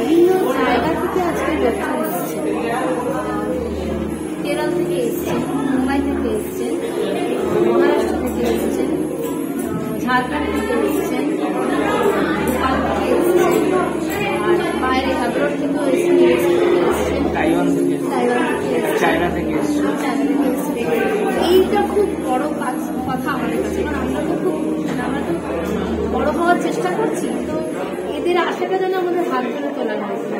বিভিন্ন জায়গা থেকে আজকে লোকজন এসছে। কেরল থেকে এসছেন, মুম্বাই থেকে এসছেন, মহারাষ্ট্র থেকে এসছেন, ঝাড়খণ্ড থেকে এসছেন, নেপাল থেকে এসছেন, আর বাইরে আগ্রহ থেকেও এসছেন, ইউএসএ থেকে এসছেন, তাইওয়ান থেকে চায়না থেকে এসছেন। এইটা খুব বড় কথা আমাদের কাছে, কারণ আমরা তো বড় হওয়ার চেষ্টা করছি। তো এদের আশাটা যেন আমাদের হাত ধরে তোলা হয়েছে।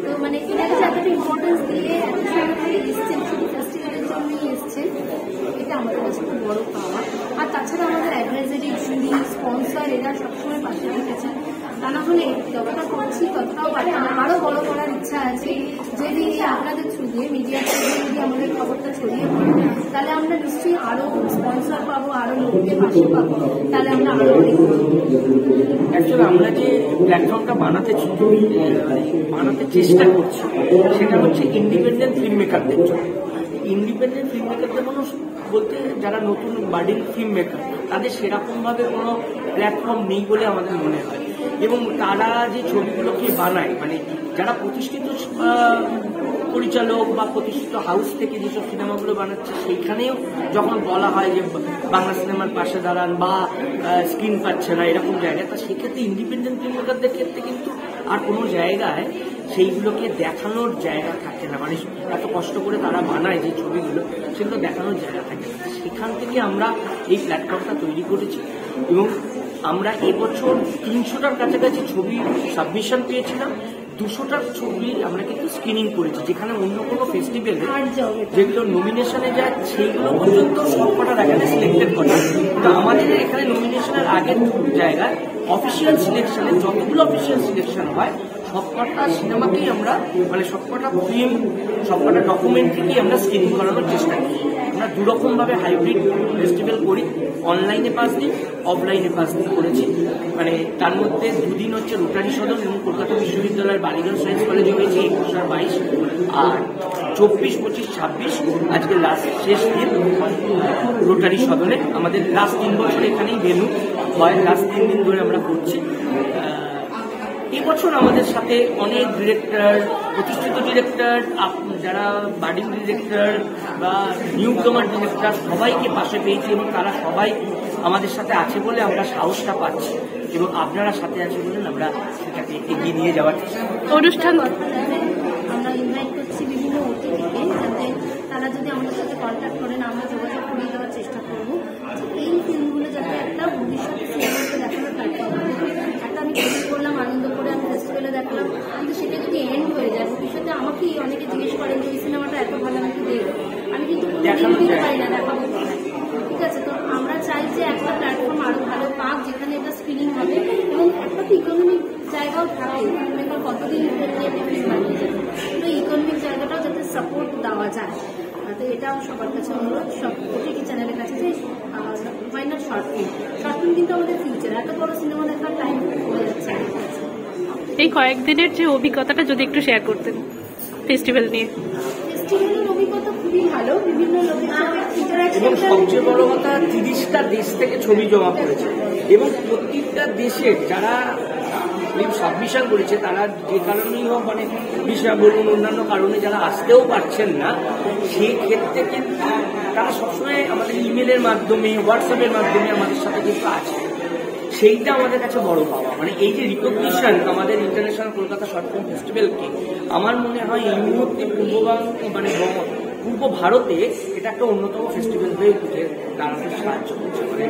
তো মানে এটাকে এতটা ইম্পর্টেন্স দিয়ে এত সময় থেকে এসছেন, শুধু ফেস্টিভ্যালের জন্যই এসছেন, এটা আমাদের কাছে খুব বড় পাওয়া। আর তাছাড়া আমাদের অ্যাডভাইজারি জুরি স্পন্সর এরা সবসময় পাশে রেখেছেন। তা না হলে যতটা করছি ততটাও আরো বড় করার ইচ্ছা আছে। যদি আপনাদের থ্রু দিয়ে মিডিয়ার থ্রু দিয়ে যদি আমাদের খবরটা ছড়িয়ে পড়ে, তাহলে আমরা নিশ্চয়ই আরো স্পন্সর পাবো, আরো লোককে পাশে পাবো, তাহলে আমরা আরো অনেক। অ্যাকচুয়ালি আমরা যে প্ল্যাটফর্মটা বানাতে চেষ্টা করছি সেটা হচ্ছে ইন্ডিপেন্ডেন্ট ফিল্ম মেকারদের জন্য। ইন্ডিপেন্ডেন্ট ফিল্ম মেকারদের বলতে যারা নতুন বার্ডিং ফিল্ম মেকার, তাদের সেরকমভাবে কোনো প্ল্যাটফর্ম নেই বলে আমাদের মনে হয়। এবং তারা যে ছবিগুলোকে বানায়, মানে যারা প্রতিষ্ঠিত পরিচালক বা প্রতিষ্ঠিত হাউস থেকে যেসব সিনেমাগুলো বানাচ্ছে, সেইখানেও যখন বলা হয় যে বাংলা সিনেমার পাশে দাঁড়ান বা স্ক্রিন পাচ্ছে না এরকম জায়গায়, তা সেক্ষেত্রে ইন্ডিপেন্ডেন্ট ফিল্ম মেকারদের ক্ষেত্রে কিন্তু আর কোনো জায়গায় সেইগুলোকে দেখানোর জায়গা থাকে না। মানে এত কষ্ট করে তারা বানায় যে ছবিগুলো, সেগুলো দেখানোর জায়গা থাকে না। সেখান থেকে আমরা এই প্ল্যাটফর্মটা তৈরি করেছি এবং আমরা এবছর 300টার কাছাকাছি ছবি সাবমিশন পেয়েছিলাম। 200টার ছবি আমরা কিন্তু স্ক্রিনিং করেছি, যেখানে অন্য কোনো ফেস্টিভ্যালে যেগুলো নমিনেশনে যায় সেইগুলো পর্যন্ত সবকটা দেখাতে সিলেক্টেড করে। তো আমাদের এখানে নমিনেশনের আগের জায়গায় অফিসিয়াল সিলেকশনে যতগুলো অফিসিয়াল সিলেকশন হয় সবকটা সিনেমাকেই আমরা, মানে সবকটা ফিল্ম, সবকটা ডকুমেন্টারিকেই আমরা স্ক্রিনিং করানোর চেষ্টা করি। আমরা দুরকমভাবে হাইব্রিড ফেস্টিভ্যাল করি, অনলাইনে 5 দিন, অফলাইনে 5 দিন করেছি। মানে তার মধ্যে 2 দিন হচ্ছে রোটারি সদন এবং কলকাতা বিশ্ববিদ্যালয়ের বালিগঞ্জ সায়েন্স কলেজে হয়েছে 21 আর 22, আর 24, 25, 26 আজকে লাস্ট শেষ দিন রোটারি সদনে। আমাদের লাস্ট 3 বছর এখানেই ভেন্যু হয়, লাস্ট 3 দিন ধরে আমরা করছি। এবছর আমাদের সাথে অনেক ডিরেক্টর, প্রতিষ্ঠিত ডিরেক্টর, যারা বার্ডিং ডিরেক্টর বা নিউ কামার ডিরেক্টর, সবাইকে পাশে পেয়েছি এবং তারা সবাই আমাদের সাথে আছে বলে আমরা সাহসটা পাচ্ছি এবং আপনারা সাথে আছে বলে আমরা সেটাকে এগিয়ে নিয়ে যাওয়ার চেষ্টা করছি। অনুষ্ঠান আমরা ইনভাইট করছি বিভিন্ন ওটিটিকে, যাতে তারা যদি আমাদের সাথে কন্ট্যাক্ট করেন আমরা যোগাযোগ করিয়ে দেওয়ার চেষ্টা করবো। এই ফিল্মগুলো যাতে একটা ভবিষ্যতে সিনেমাকে দেখানোর প্ল্যাটফর্ম, একটা আমি তৈরি করলাম আনন্দ করে, আমি ফেস্টিভ্যালে দেখলাম, কিন্তু সেটা যদি এন্ড হয়ে যায় ভবিষ্যতে আমাকেই অনেকে জিজ্ঞেস করেন যে এই সিনেমাটা এত ভালো, আমি কি দেখবো, আমি কিন্তু দিতে পারি না, দেখাবো। ঠিক আছে, তো আমরা চাই যে একটা প্ল্যাটফর্ম আরো ভালো পাক, যেখানে এটা স্ক্রিনিং হবে এবং একটা তো ইকোনমিক জায়গাও থাকে। ফিল্মেকার কতদিন ফিল্ম বানিয়ে যাবে, তো ইকোনমিক জায়গাটাও যাতে সাপোর্ট দেওয়া যায়। তো এটাও সবার কাছে অনুরোধ, সব ওটিটি চ্যানেলের কাছে যে ওয়াই নট শর্ট ফিল্ম কিন্তু আমাদের ফিউচার, এত বড় সিনেমা দেখার টাইম হয়ে যাচ্ছে। এই কয়েকদিনের যে অভিজ্ঞতাটা যদি একটু শেয়ার করতেন ফেস্টিভ্যাল নিয়ে। ফেস্টিভ্যালের অভিজ্ঞতা খুবই ভালো, বিভিন্ন লোকের সাথে ইন্টারঅ্যাকশন। এবং সবচেয়ে বড় কথা 30টা দেশ থেকে ছবি জমা পড়েছে এবং প্রত্যেকটা দেশের যারা ফিল্ম সাবমিশন করেছে তারা যে কারণেই হোক, মানে ভিসা বলুন অন্যান্য কারণে যারা আসতেও পারছেন না, সেই ক্ষেত্রে কিন্তু তারা সবসময় আমাদের ইমেলের মাধ্যমে, হোয়াটসঅ্যাপের মাধ্যমে আমাদের সাথে কিন্তু আছে। সেইটা আমাদের কাছে বড় পাওয়া। মানে এই যে রিকগনিশন আমাদের ইন্টারন্যাশনাল কলকাতা শর্ট ফিল্ম ফেস্টিভ্যালকে, আমার মনে হয় এই মুহূর্তে পূর্ব ভারতে এটা একটা অন্যতম ফেস্টিভ্যাল হয়ে উঠে দাঁড়াতে সাহায্য করছে। মানে